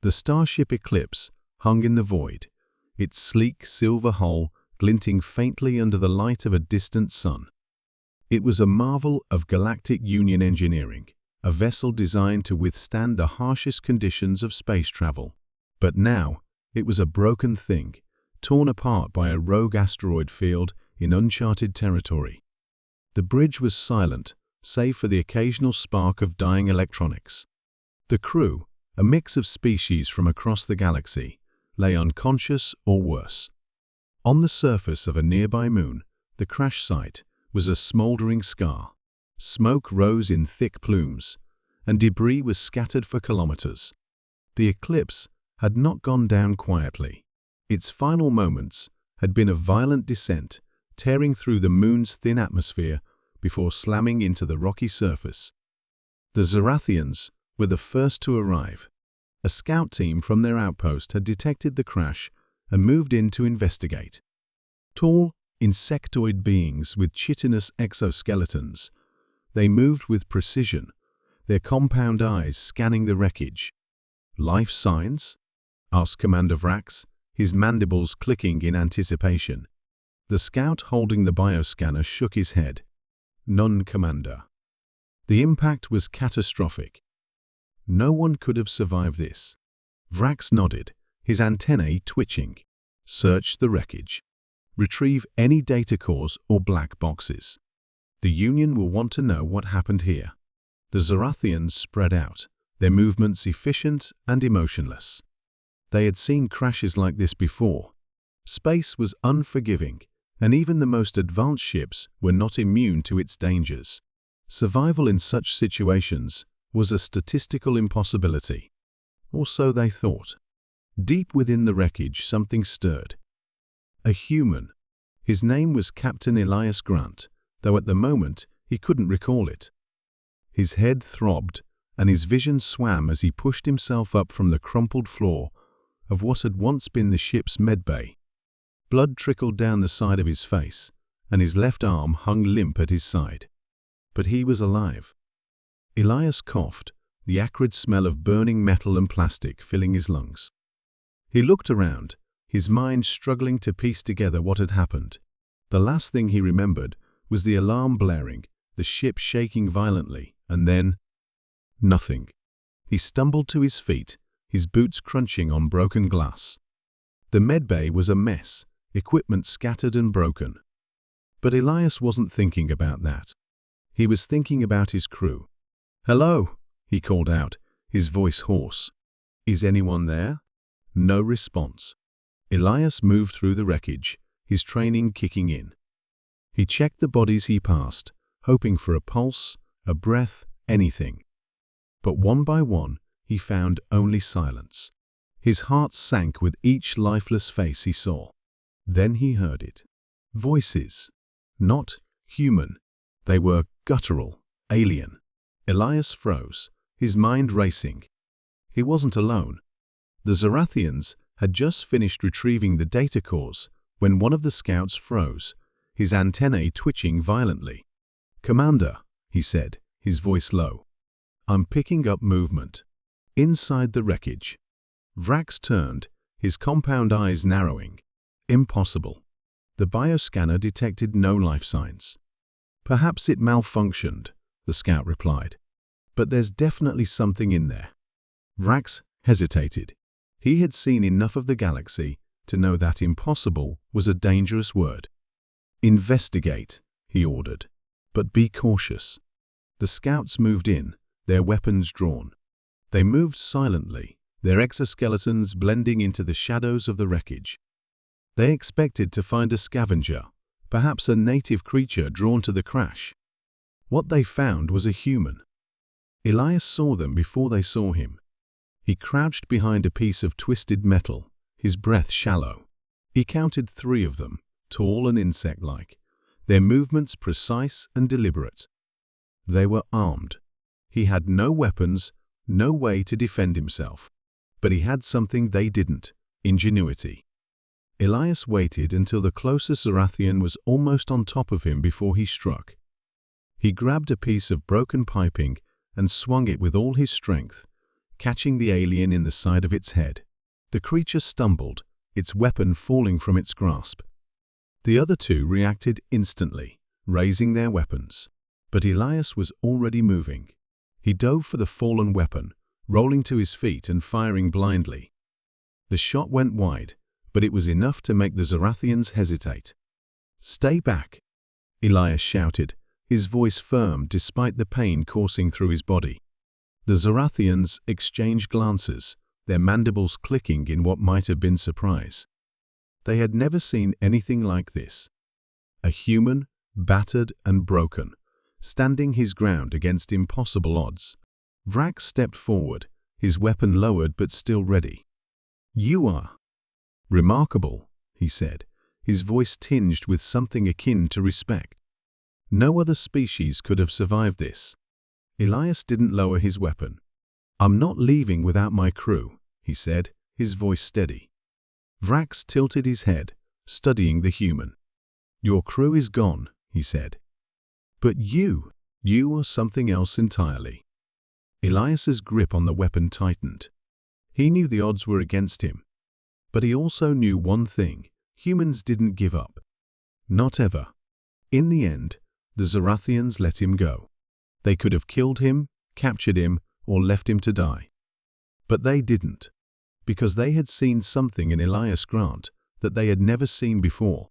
The starship Eclipse hung in the void, its sleek silver hull glinting faintly under the light of a distant sun. It was a marvel of Galactic Union engineering, a vessel designed to withstand the harshest conditions of space travel. But now, it was a broken thing, torn apart by a rogue asteroid field in uncharted territory. The bridge was silent, save for the occasional spark of dying electronics. The crew, a mix of species from across the galaxy, lay unconscious or worse. On the surface of a nearby moon, the crash site was a smoldering scar. Smoke rose in thick plumes, and debris was scattered for kilometers. The Eclipse had not gone down quietly. Its final moments had been a violent descent, tearing through the moon's thin atmosphere before slamming into the rocky surface. The Zorathians were the first to arrive. A scout team from their outpost had detected the crash and moved in to investigate. Tall, insectoid beings with chitinous exoskeletons, they moved with precision, their compound eyes scanning the wreckage. "Life signs?" asked Commander Vrax, his mandibles clicking in anticipation. The scout holding the bioscanner shook his head. "None, Commander." The impact was catastrophic. No one could have survived this. Vrax nodded, his antennae twitching. "Search the wreckage. Retrieve any data cores or black boxes. The Union will want to know what happened here." The Zorathians spread out, their movements efficient and emotionless. They had seen crashes like this before. Space was unforgiving, and even the most advanced ships were not immune to its dangers. Survival in such situations was a statistical impossibility. Or so they thought. Deep within the wreckage, something stirred. A human. His name was Captain Elias Grant, though at the moment he couldn't recall it. His head throbbed, and his vision swam as he pushed himself up from the crumpled floor of what had once been the ship's medbay. Blood trickled down the side of his face, and his left arm hung limp at his side. But he was alive. Elias coughed, the acrid smell of burning metal and plastic filling his lungs. He looked around, his mind struggling to piece together what had happened. The last thing he remembered was the alarm blaring, the ship shaking violently, and then nothing. He stumbled to his feet, his boots crunching on broken glass. The medbay was a mess, equipment scattered and broken. But Elias wasn't thinking about that. He was thinking about his crew. "Hello," he called out, his voice hoarse. "Is anyone there?" No response. Elias moved through the wreckage, his training kicking in. He checked the bodies he passed, hoping for a pulse, a breath, anything. But one by one, he found only silence. His heart sank with each lifeless face he saw. Then he heard it. Voices. Not human. They were guttural, alien. Elias froze, his mind racing. He wasn't alone. The Zorathians had just finished retrieving the data cores when one of the scouts froze, his antennae twitching violently. "Commander," he said, his voice low. "I'm picking up movement." Inside the wreckage. Vrax turned, his compound eyes narrowing. Impossible. The bioscanner detected no life signs. "Perhaps it malfunctioned," the scout replied. "But there's definitely something in there." Vrax hesitated. He had seen enough of the galaxy to know that impossible was a dangerous word. "Investigate," he ordered. "But be cautious." The scouts moved in, their weapons drawn. They moved silently, their exoskeletons blending into the shadows of the wreckage. They expected to find a scavenger, perhaps a native creature drawn to the crash. What they found was a human. Elias saw them before they saw him. He crouched behind a piece of twisted metal, his breath shallow. He counted 3 of them, tall and insect-like, their movements precise and deliberate. They were armed. He had no weapons, no way to defend himself. But he had something they didn't: ingenuity. Elias waited until the closest Zorathian was almost on top of him before he struck. He grabbed a piece of broken piping and swung it with all his strength, catching the alien in the side of its head. The creature stumbled, its weapon falling from its grasp. The other two reacted instantly, raising their weapons. But Elias was already moving. He dove for the fallen weapon, rolling to his feet and firing blindly. The shot went wide, but it was enough to make the Zarathians hesitate. "Stay back," Elias shouted, his voice firm despite the pain coursing through his body. The Zarathians exchanged glances, their mandibles clicking in what might have been surprise. They had never seen anything like this. A human, battered and broken, standing his ground against impossible odds. Vrax stepped forward, his weapon lowered but still ready. "You are remarkable," he said, his voice tinged with something akin to respect. "No other species could have survived this." Elias didn't lower his weapon. "I'm not leaving without my crew," he said, his voice steady. Vrax tilted his head, studying the human. "Your crew is gone," he said. "But you are something else entirely." Elias's grip on the weapon tightened. He knew the odds were against him. But he also knew one thing: humans didn't give up. Not ever. In the end, the Zarathians let him go. They could have killed him, captured him, or left him to die. But they didn't, because they had seen something in Elias Grant that they had never seen before.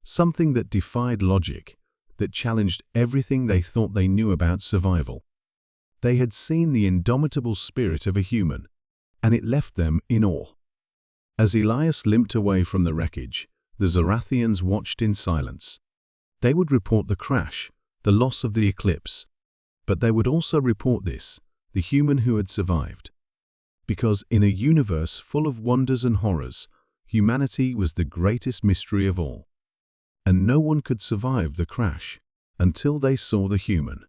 Something that defied logic, that challenged everything they thought they knew about survival. They had seen the indomitable spirit of a human, and it left them in awe. As Elias limped away from the wreckage, the Zarathians watched in silence. They would report the crash, the loss of the eclipse. But they would also report this, the human who had survived. Because in a universe full of wonders and horrors, humanity was the greatest mystery of all. And no one could survive the crash until they saw the human.